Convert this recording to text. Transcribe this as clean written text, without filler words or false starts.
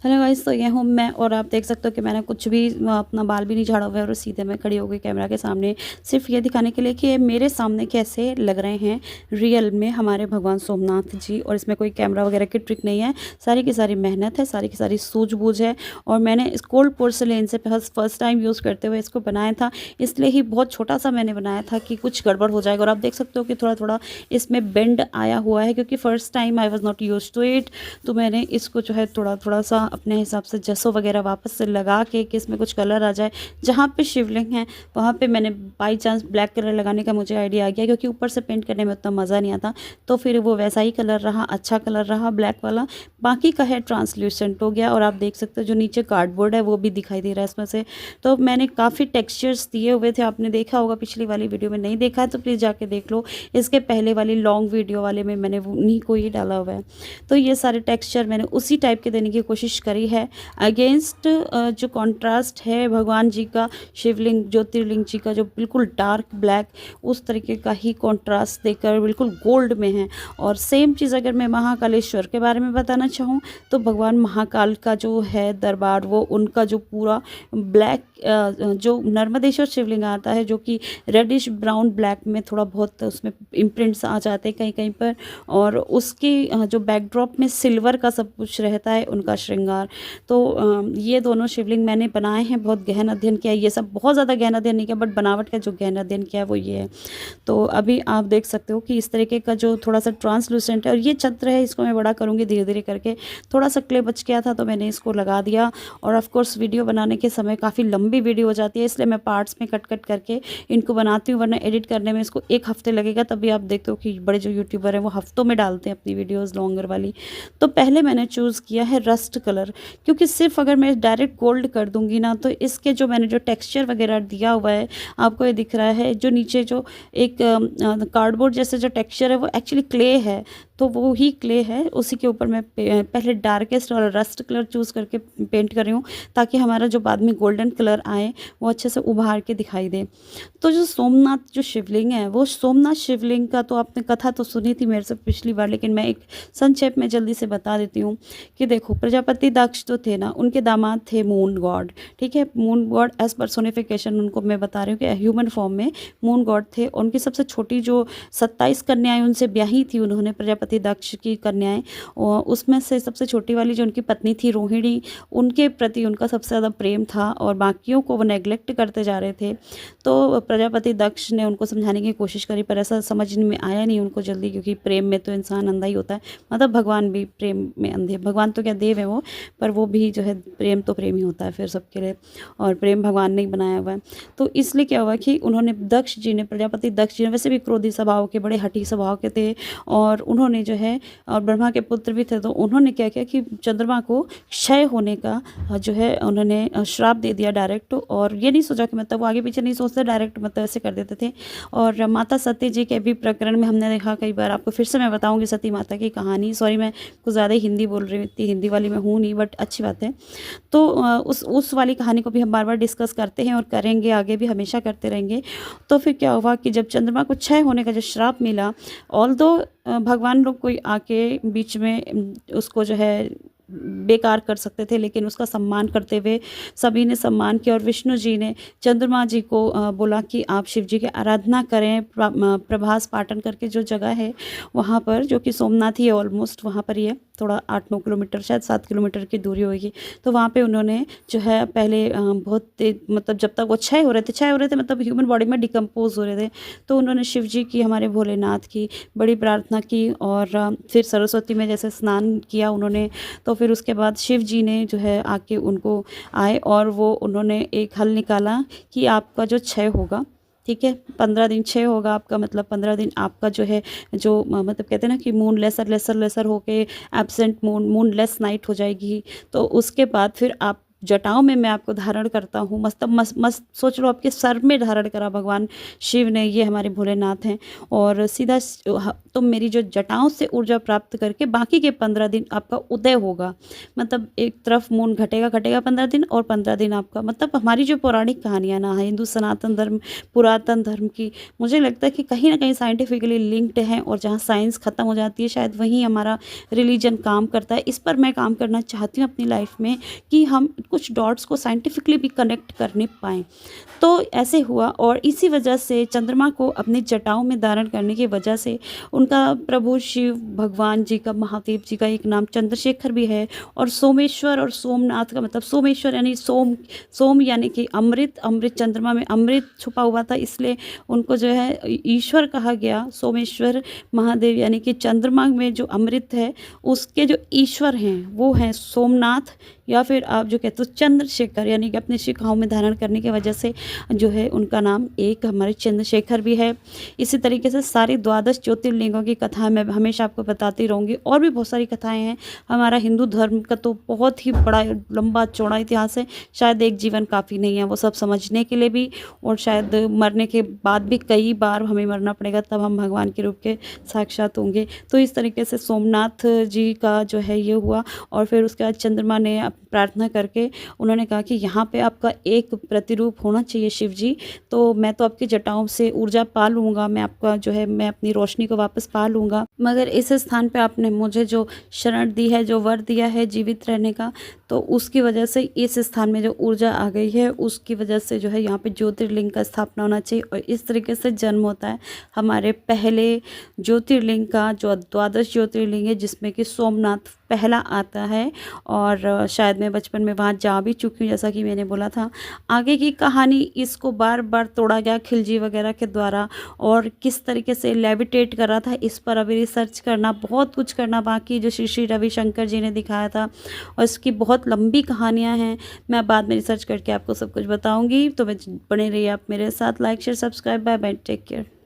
Hello guys, तो ये हूँ मैं और आप देख सकते हो कि मैंने कुछ भी अपना बाल भी नहीं झाड़ा हुआ है और सीधे मैं खड़ी हो गई कैमरा के सामने, सिर्फ ये दिखाने के लिए कि ये मेरे सामने कैसे लग रहे हैं रियल में हमारे भगवान सोमनाथ जी। और इसमें कोई कैमरा वगैरह की ट्रिक नहीं है, सारी की सारी मेहनत है, सारी की सारी सूझबूझ है। और मैंने इस गोल्ड पोर्सलेन से फर्स्ट टाइम यूज़ करते हुए इसको बनाया था, इसलिए ही बहुत छोटा सा मैंने बनाया था कि कुछ गड़बड़ हो जाएगा। और आप देख सकते हो कि थोड़ा थोड़ा इसमें बेंड आया हुआ है, क्योंकि first time I was not use to it. तो मैंने इसको जो है थोड़ा थोड़ा सा अपने हिसाब से जसो वगैरह वापस से लगा के कि इसमें कुछ कलर आ जाए। जहाँ पे शिवलिंग है वहाँ पे मैंने बाई चांस ब्लैक कलर लगाने का मुझे आइडिया आ गया, क्योंकि ऊपर से पेंट करने में उतना मज़ा नहीं आता। तो फिर वो वैसा ही कलर रहा, अच्छा कलर रहा ब्लैक वाला। बाकी का है ट्रांसल्यूसेंट हो गया। और आप देख सकते हो जो नीचे कार्डबोर्ड है वो भी दिखाई दे रहा है इसमें से। तो मैंने काफ़ी टेक्सचर्स दिए हुए थे, आपने देखा होगा पिछली वाली वीडियो में। नहीं देखा है तो प्लीज़ जाके देख लो, इसके पहले वाली लॉन्ग वीडियो वाले में मैंने उन्हीं को ही डाला हुआ है। तो ये सारे टेक्सचर मैंने उसी टाइप के देने की कोशिश करी है, अगेंस्ट जो कंट्रास्ट है भगवान जी का, शिवलिंग ज्योतिर्लिंग जी का जो बिल्कुल डार्क ब्लैक, उस तरीके का ही कंट्रास्ट देकर बिल्कुल गोल्ड में है। और सेम चीज़ अगर मैं महाकालेश्वर के बारे में बताना चाहूँ तो भगवान महाकाल का जो है दरबार, वो उनका जो पूरा ब्लैक जो नर्मदेश्वर शिवलिंग आता है जो कि रेडिश ब्राउन ब्लैक में थोड़ा बहुत उसमें इम्प्रिंट्स आ जाते हैं कहीं कहीं पर। और उसकी जो बैकड्रॉप में सिल्वर का सब कुछ रहता है उनका श्रृंगार। तो ये दोनों शिवलिंग मैंने बनाए हैं, बहुत गहन अध्ययन किया है। ये सब बहुत ज़्यादा गहन अध्ययन नहीं किया, बट बनावट का जो गहन अध्ययन किया है वो ये है। तो अभी आप देख सकते हो कि इस तरीके का जो थोड़ा सा ट्रांसलूसेंट है। और ये छत्र है, इसको मैं बड़ा करूँगी धीरे धीरे करके। थोड़ा सा क्ले बच गया था तो मैंने इसको लगा दिया। और ऑफ कोर्स वीडियो बनाने के समय काफ़ी लंबी वीडियो हो जाती है, इसलिए मैं पार्ट्स में कट कट करके इनको बनाती हूँ, वरना एडिट करने में इसको 1 हफ्ते लगेगा। तभी आप देखते हो कि बड़े जो यूट्यूबर हैं वो हफ्तों में डालते हैं अपनी वीडियोज़ लॉन्गर वाली। तो पहले मैंने चूज़ किया है रस्ट कलर, क्योंकि सिर्फ अगर मैं डायरेक्ट गोल्ड कर दूंगी ना तो इसके जो मैंने जो टेक्सचर वगैरह दिया हुआ है, आपको ये दिख रहा है जो नीचे जो एक कार्डबोर्ड जैसे जो टेक्सचर है वो एक्चुअली क्ले है। तो वो ही क्ले है, उसी के ऊपर मैं पहले डार्केस्ट और रस्ट कलर चूज़ करके पेंट कर रही हूँ, ताकि हमारा जो बाद में गोल्डन कलर आए वो अच्छे से उभार के दिखाई दे। तो जो सोमनाथ जो शिवलिंग है, वो सोमनाथ शिवलिंग का तो आपने कथा तो सुनी थी मेरे से पिछली बार, लेकिन मैं एक संक्षेप में जल्दी से बता देती हूँ कि देखो, प्रजापति दक्ष तो थे ना, उनके दामाद थे मून गॉड। ठीक है, मून गॉड एज पर्सोनिफिकेशन उनको मैं बता रही हूँ कि ह्यूमन फॉर्म में मून गॉड थे। उनकी सबसे छोटी जो 27 कन्याएं उनसे ब्याही थी उन्होंने, प्रजापति दक्ष की कन्याएं, और उसमें से सबसे छोटी वाली जो उनकी पत्नी थी रोहिणी, उनके प्रति उनका सबसे ज़्यादा प्रेम था और बाकियों को वो नेग्लेक्ट करते जा रहे थे। तो प्रजापति दक्ष ने उनको समझाने की कोशिश करी, पर ऐसा समझ में आया नहीं उनको जल्दी, क्योंकि प्रेम में तो इंसान अंधा ही होता है। मतलब भगवान भी प्रेम में अंधे, भगवान तो क्या देव है वो, पर वो भी जो है प्रेम तो प्रेम ही होता है फिर सबके लिए, और प्रेम भगवान ने ही बनाया हुआ है। तो इसलिए क्या हुआ कि उन्होंने दक्ष जी ने, प्रजापति दक्ष जी ने, वैसे भी क्रोधी स्वभाव के, बड़े हठी स्वभाव के थे, और उन्होंने जो है, और ब्रह्मा के पुत्र भी थे, तो उन्होंने क्या किया कि चंद्रमा को क्षय होने का जो है उन्होंने श्राप दे दिया डायरेक्ट। और ये नहीं सोचा कि मतलब वो आगे पीछे नहीं सोचते, डायरेक्ट मतलब ऐसे कर देते थे। और माता सती जी के भी प्रकरण में हमने देखा कई बार, आपको फिर से मैं बताऊंगी सती माता की कहानी। सॉरी, मैं कुछ ज़्यादा ही हिंदी बोल रही हूँ, इतनी हिंदी वाली मैं हूँ नहीं, बट अच्छी बात है। तो उस वाली कहानी को भी हम बार बार डिस्कस करते हैं और करेंगे, आगे भी हमेशा करते रहेंगे। तो फिर क्या हुआ कि जब चंद्रमा को क्षय होने का जो श्राप मिला, ऑल्दो भगवान लोग कोई आके बीच में उसको जो है बेकार कर सकते थे, लेकिन उसका सम्मान करते हुए सभी ने सम्मान किया। और विष्णु जी ने चंद्रमा जी को बोला कि आप शिव जी की आराधना करें। प्रभास पाटन करके जो जगह है वहाँ पर, जो कि सोमनाथ ही है ऑलमोस्ट, वहाँ पर ही है, थोड़ा 8-9 किलोमीटर, शायद 7 किलोमीटर की दूरी होगी। तो वहाँ पे उन्होंने जो है पहले बहुत मतलब जब तक वो क्षय हो रहे थे मतलब ह्यूमन बॉडी में डिकम्पोज हो रहे थे, तो उन्होंने शिव जी की, हमारे भोलेनाथ की बड़ी प्रार्थना की। और फिर सरस्वती में जैसे स्नान किया उन्होंने, तो फिर उसके बाद शिव जी ने जो है आके उनको आए और वो उन्होंने एक हल निकाला कि आपका जो क्षय होगा, ठीक है, 15 दिन क्षय होगा आपका, मतलब 15 दिन आपका जो है जो मतलब कहते हैं ना कि मून लेसर होके एब्सेंट मून लेस नाइट हो जाएगी। तो उसके बाद फिर आप जटाओं में मैं आपको धारण करता हूँ, मस्त मस्त मस्त सोच लो आपके सर में धारण करा भगवान शिव ने, ये हमारे भोलेनाथ हैं। और सीधा तो मेरी जो जटाओं से ऊर्जा प्राप्त करके बाकी के 15 दिन आपका उदय होगा। मतलब एक तरफ मून घटेगा घटेगा 15 दिन, और 15 दिन आपका, मतलब हमारी जो पौराणिक कहानियाँ ना है हिंदू सनातन धर्म पुरातन धर्म की, मुझे लगता है कि कहीं ना कहीं साइंटिफिकली लिंक्ड है, और जहाँ साइंस ख़त्म हो जाती है शायद वहीं हमारा रिलीजन काम करता है। इस पर मैं काम करना चाहती हूँ अपनी लाइफ में, कि हम कुछ डॉट्स को साइंटिफिकली भी कनेक्ट करने पाएँ। तो ऐसे हुआ, और इसी वजह से चंद्रमा को अपनी जटाओं में धारण करने की वजह से उनका प्रभु शिव भगवान जी का, महादेव जी का एक नाम चंद्रशेखर भी है। और सोमेश्वर और सोमनाथ का मतलब, सोमेश्वर यानी सोम, सोम यानी कि अमृत, अमृत चंद्रमा में अमृत छुपा हुआ था, इसलिए उनको जो है ईश्वर कहा गया। सोमेश्वर महादेव यानी कि चंद्रमा में जो अमृत है उसके जो ईश्वर हैं वो हैं सोमनाथ, या फिर आप जो कहते हो चंद्रशेखर, यानी कि अपने शिखाओं में धारण करने की वजह से जो है उनका नाम एक हमारे चंद्रशेखर भी है। इसी तरीके से सारी 12 ज्योतिर्लिंगों की कथा मैं हमेशा आपको बताती रहूँगी, और भी बहुत सारी कथाएं हैं। हमारा हिंदू धर्म का तो बहुत ही बड़ा लंबा चौड़ा इतिहास है, शायद एक जीवन काफ़ी नहीं है वो सब समझने के लिए भी, और शायद मरने के बाद भी कई बार हमें मरना पड़ेगा, तब हम भगवान के रूप के साक्षात होंगे। तो इस तरीके से सोमनाथ जी का जो है ये हुआ। और फिर उसके बाद चंद्रमा ने प्रार्थना करके उन्होंने कहा कि यहाँ पे आपका एक प्रतिरूप होना चाहिए शिव जी, तो मैं तो आपकी जटाओं से ऊर्जा पा लूँगा, मैं आपका जो है मैं अपनी रोशनी को वापस पा लूँगा, मगर इस स्थान पे आपने मुझे जो शरण दी है, जो वर दिया है जीवित रहने का, तो उसकी वजह से इस स्थान में जो ऊर्जा आ गई है उसकी वजह से जो है यहाँ पे ज्योतिर्लिंग का स्थापना होना चाहिए। और इस तरीके से जन्म होता है हमारे पहले ज्योतिर्लिंग का, जो 12 ज्योतिर्लिंग है जिसमें कि सोमनाथ पहला आता है। और शायद मैं बचपन में वहाँ जा भी चुकी हूँ, जैसा कि मैंने बोला था। आगे की कहानी इसको बार बार तोड़ा गया खिलजी वगैरह के द्वारा, और किस तरीके से लेविटेट कर रहा था इस पर अभी रिसर्च करना, बहुत कुछ करना बाकी, जो श्री श्री रविशंकर जी ने दिखाया था। और इसकी बहुत लंबी कहानियाँ हैं, मैं बाद में रिसर्च करके आपको सब कुछ बताऊँगी। तो बने रहिए आप मेरे साथ। Like share subscribe, bye bye, take care.